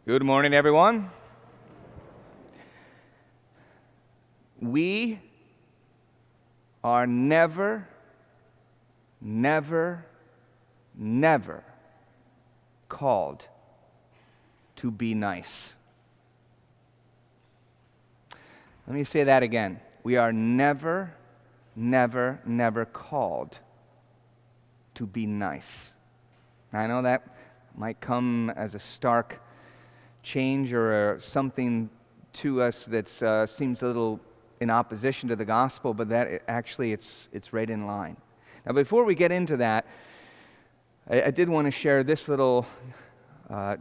Good morning, everyone. We are never called to be nice. Let me say that again. We are never called to be nice. I know that might come as a stark change or something to us that seems a little in opposition to the gospel, but that actually it's right in line. Now, before we get into that, I did want to share this little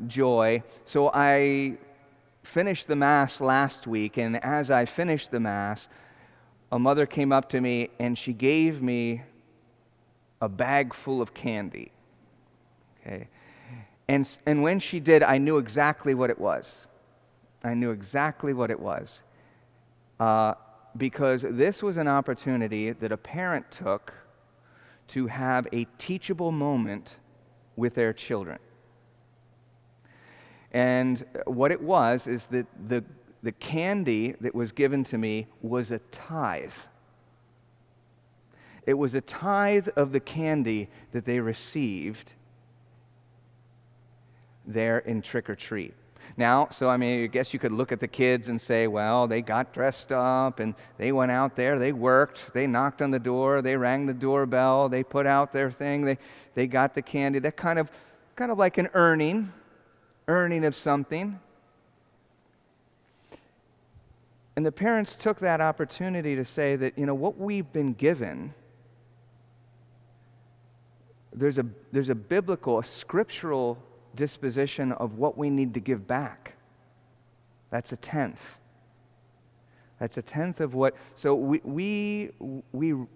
joy. So I finished the Mass last week, and as I finished the Mass, a mother came up to me and she gave me a bag full of candy. Okay. And when she did, I knew exactly what it was. Because this was an opportunity that a parent took to have a teachable moment with their children. And what it was is that the candy that was given to me was a tithe. It was a tithe of the candy that they received there in Trick or Treat. Now, so I guess you could look at the kids and say, well, they got dressed up and they went out there, they worked, they knocked on the door, they rang the doorbell, they put out their thing, they got the candy. That kind of like an earning of something. And the parents took that opportunity to say that, what we've been given, there's a biblical, a scriptural disposition of what we need to give back. That's a tenth. That's a tenth of what. So we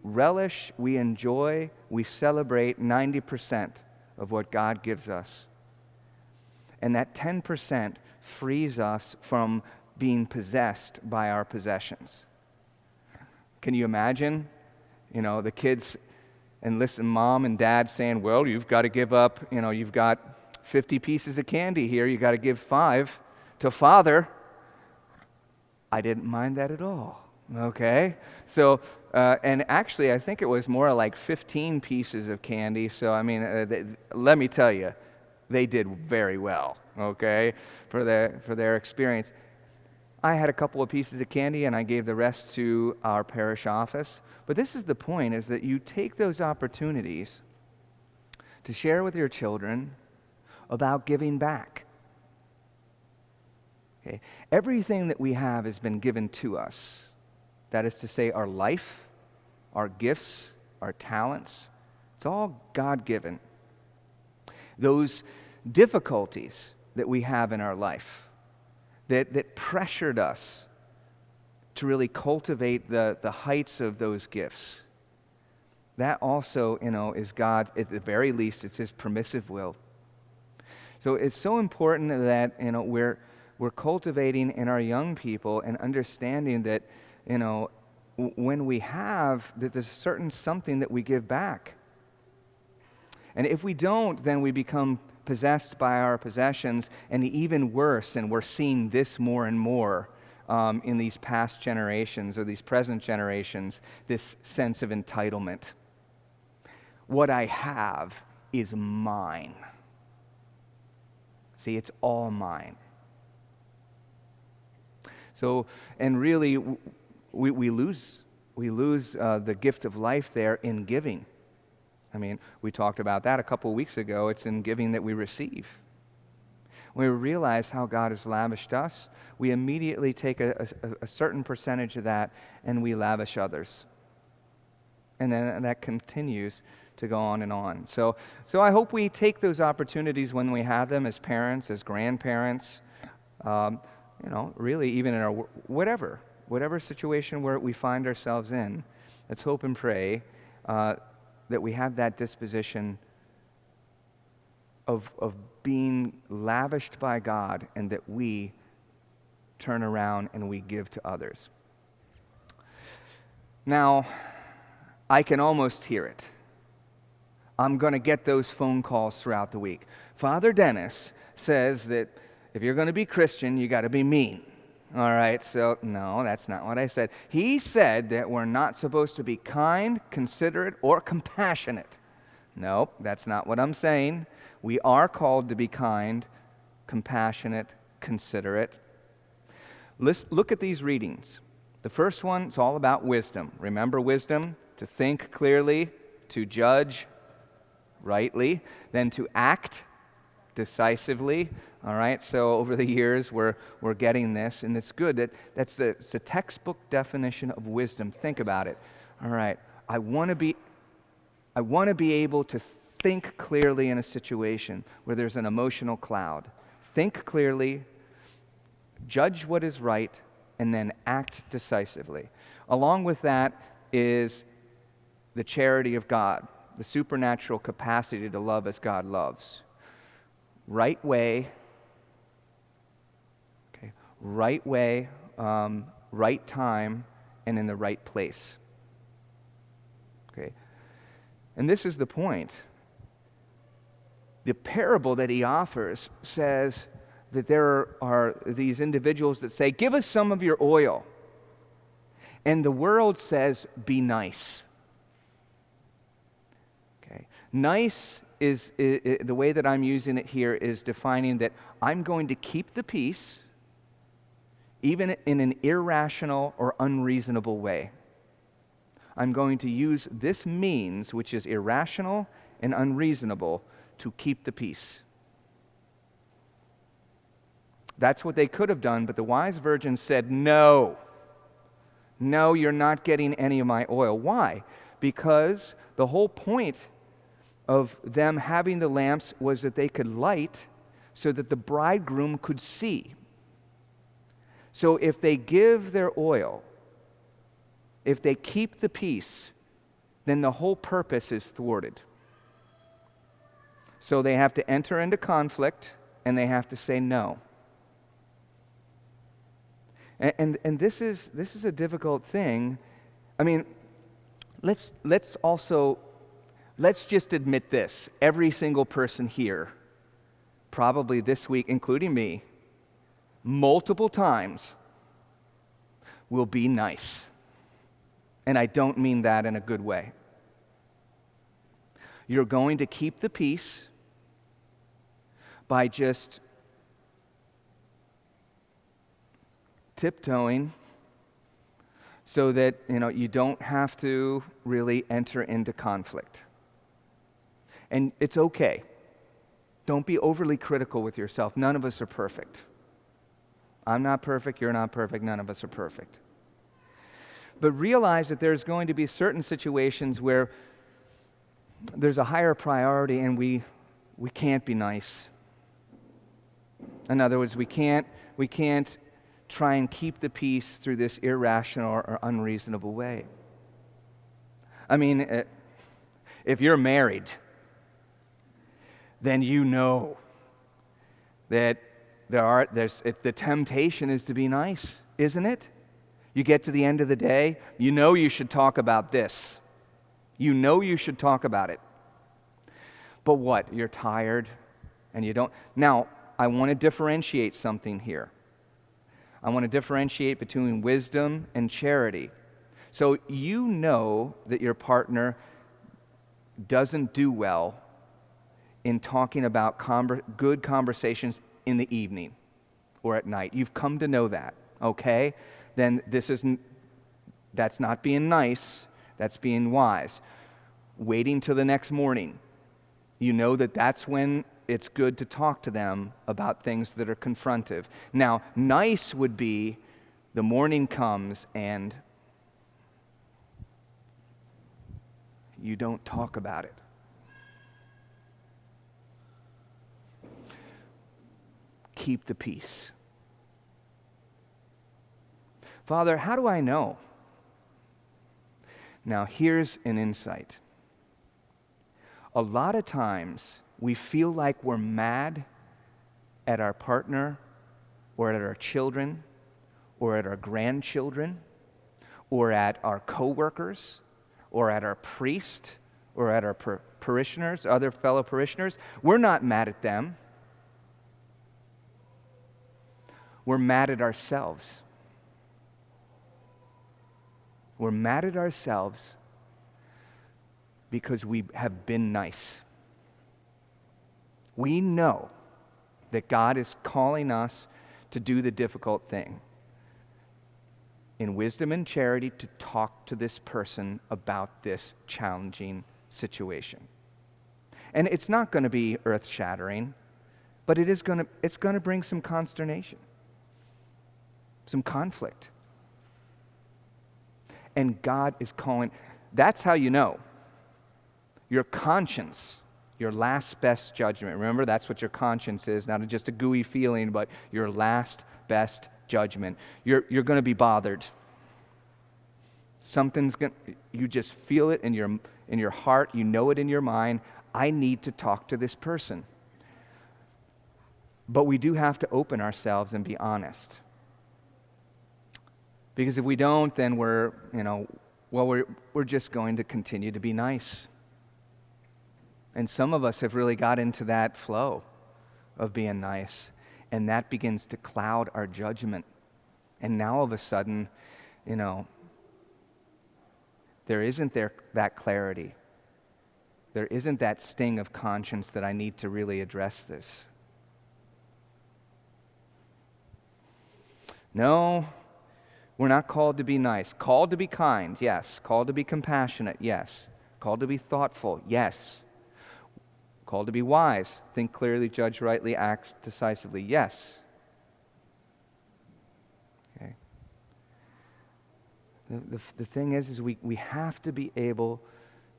relish, we enjoy, we celebrate 90% of what God gives us. And that 10% frees us from being possessed by our possessions. Can you imagine, the kids and listen, mom and dad saying, well, you've got to give up, you've got 50 pieces of candy here, you got to give 5 to Father. I didn't mind that at all, okay? So, and actually, I think it was more like 15 pieces of candy, so let me tell you, they did very well, okay, for their experience. I had a couple of pieces of candy, and I gave the rest to our parish office. But this is the point, is that you take those opportunities to share with your children about giving back. Okay. Everything that we have has been given to us. That is to say, our life, our gifts, our talents, it's all God-given. Those difficulties that we have in our life that pressured us to really cultivate the heights of those gifts, that also, is God, at the very least, it's His permissive will. So it's so important that, we're cultivating in our young people and understanding that, when we have, that there's a certain something that we give back. And if we don't, then we become possessed by our possessions, and even worse, and we're seeing this more and more in these past generations or these present generations, this sense of entitlement. What I have is mine. See, it's all mine. So, and really, we lose the gift of life there in giving. We talked about that a couple of weeks ago. It's in giving that we receive. When we realize how God has lavished us, we immediately take a certain percentage of that and we lavish others. And then that continues to go on and on. So I hope we take those opportunities when we have them as parents, as grandparents, really even in our whatever situation where we find ourselves in. Let's hope and pray that we have that disposition of being lavished by God, and that we turn around and we give to others. Now, I can almost hear it. I'm going to get those phone calls throughout the week. Father Dennis says that if you're going to be Christian, you got to be mean. All right, so no, that's not what I said. He said that we're not supposed to be kind, considerate, or compassionate. Nope, that's not what I'm saying. We are called to be kind, compassionate, considerate. Let's look at these readings. The first one is all about wisdom. Remember wisdom? To think clearly, to judge rightly, then to act decisively. All right, so over the years we're getting this, and it's good. It's the textbook definition of wisdom. Think about it. All right, I want to be able to think clearly in a situation where there's an emotional cloud. Think clearly, judge what is right, and then act decisively. Along with that is the charity of God, the supernatural capacity to love as God loves. Right way, right time, and in the right place. Okay, and this is the point. The parable that he offers says that there are these individuals that say, give us some of your oil. And the world says, be nice. Okay. Nice is the way that I'm using it here is defining that I'm going to keep the peace even in an irrational or unreasonable way. I'm going to use this means, which is irrational and unreasonable, to keep the peace. That's what they could have done, but the wise virgin said, no, you're not getting any of my oil. Why? Because the whole point of them having the lamps was that they could light so that the bridegroom could see. So if they give their oil, if they keep the peace, then the whole purpose is thwarted. So they have to enter into conflict, and they have to say no. And this is a difficult thing. I mean, let's just admit this. Every single person here, probably this week, including me, multiple times, will be nice. And I don't mean that in a good way. You're going to keep the peace by just tiptoeing so that you don't have to really enter into conflict. And it's okay. Don't be overly critical with yourself. None of us are perfect. I'm not perfect, you're not perfect, none of us are perfect. But realize that there's going to be certain situations where there's a higher priority and we can't be nice. In other words, we can't try and keep the peace through this irrational or unreasonable way. I mean, if you're married, then you know that the temptation is to be nice, isn't it? You get to the end of the day, you should talk about this. You should talk about it. But what? You're tired and you don't. Now, I want to differentiate something here. I want to differentiate between wisdom and charity. So you know that your partner doesn't do well in talking about good conversations in the evening or at night. You've come to know that, okay? Then that's not being nice, that's being wise. Waiting till the next morning. You know that's when it's good to talk to them about things that are confrontive. Now, nice would be the morning comes and you don't talk about it. Keep the peace. Father, how do I know? Now, here's an insight. A lot of times, we feel like we're mad at our partner or at our children or at our grandchildren or at our coworkers or at our priest or at our parishioners, other fellow parishioners. We're not mad at them. We're mad at ourselves. We're mad at ourselves because we have been nice. We know that God is calling us to do the difficult thing. In wisdom and charity, to talk to this person about this challenging situation. And it's not going to be earth-shattering, but it's going to bring some consternation, some conflict. And God is calling. That's how you know. Your conscience, your last best judgment. Remember, that's what your conscience is, not just a gooey feeling, but your last best judgment. You're going to be bothered. You just feel it in your heart, you know it in your mind. I need to talk to this person. But we do have to open ourselves and be honest. Because if we don't, then we're just going to continue to be nice. And some of us have really got into that flow of being nice, and that begins to cloud our judgment. And now all of a sudden, there isn't that clarity. There isn't that sting of conscience that I need to really address this. No, we're not called to be nice. Called to be kind, yes. Called to be compassionate, yes. Called to be thoughtful, yes. Called to be wise, think clearly, judge rightly, act decisively, yes. Okay. The thing is we have to be able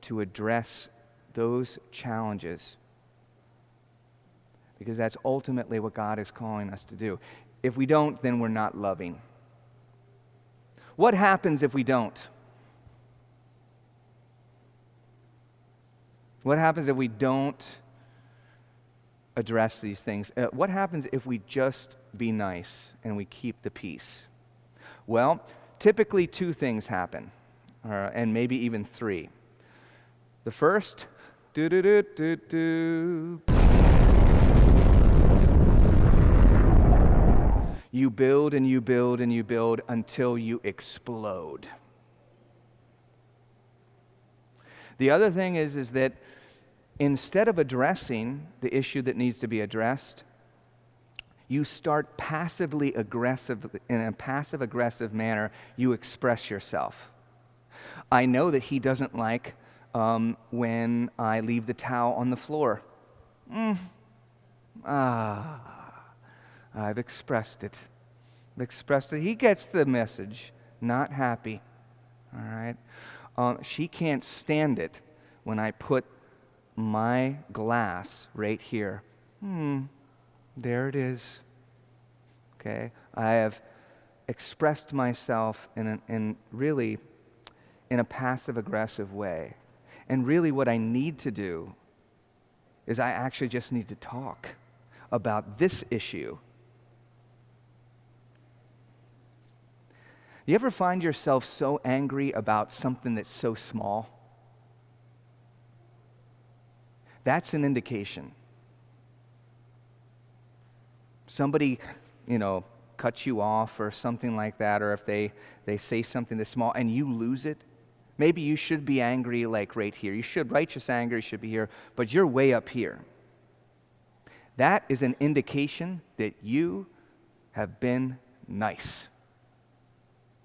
to address those challenges, because that's ultimately what God is calling us to do. If we don't, then we're not loving. What happens if we don't? What happens if we don't address these things? What happens if we just be nice and we keep the peace? Well, typically two things happen, and maybe even three. The first, you build and you build and you build until you explode. The other thing is that instead of addressing the issue that needs to be addressed, you start passively aggressive, in a passive-aggressive manner, you express yourself. I know that he doesn't like when I leave the towel on the floor. I've expressed it. He gets the message. Not happy. All right? She can't stand it when I put my glass right here. There it is. Okay? I have expressed myself in a passive-aggressive way. And really what I need to do is I actually just need to talk about this issue. You ever find yourself so angry about something that's so small? That's an indication. Somebody, cuts you off or something like that, or if they say something that's small and you lose it, maybe you should be angry like right here. Righteous anger should be here, but you're way up here. That is an indication that you have been nice.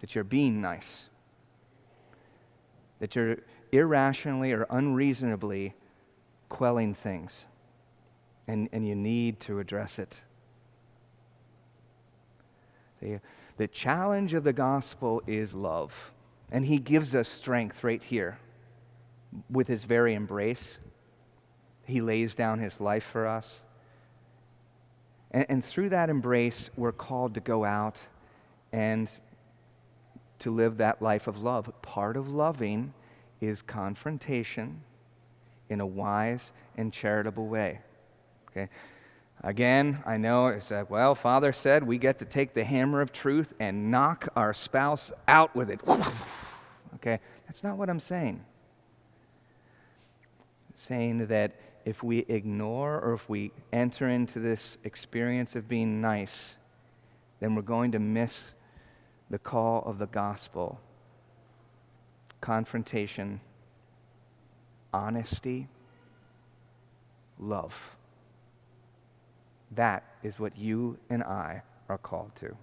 That you're being nice. That you're irrationally or unreasonably quelling things. And you need to address it. The challenge of the gospel is love. And he gives us strength right here. With his very embrace. He lays down his life for us. And through that embrace, we're called to go out and to live that life of love. Part of loving is confrontation in a wise and charitable way. Okay? Again, I know it's like, well, Father said we get to take the hammer of truth and knock our spouse out with it. Okay? That's not what I'm saying. I'm saying that if we ignore or if we enter into this experience of being nice, then we're going to miss the call of the gospel. Confrontation, honesty, love. That is what you and I are called to.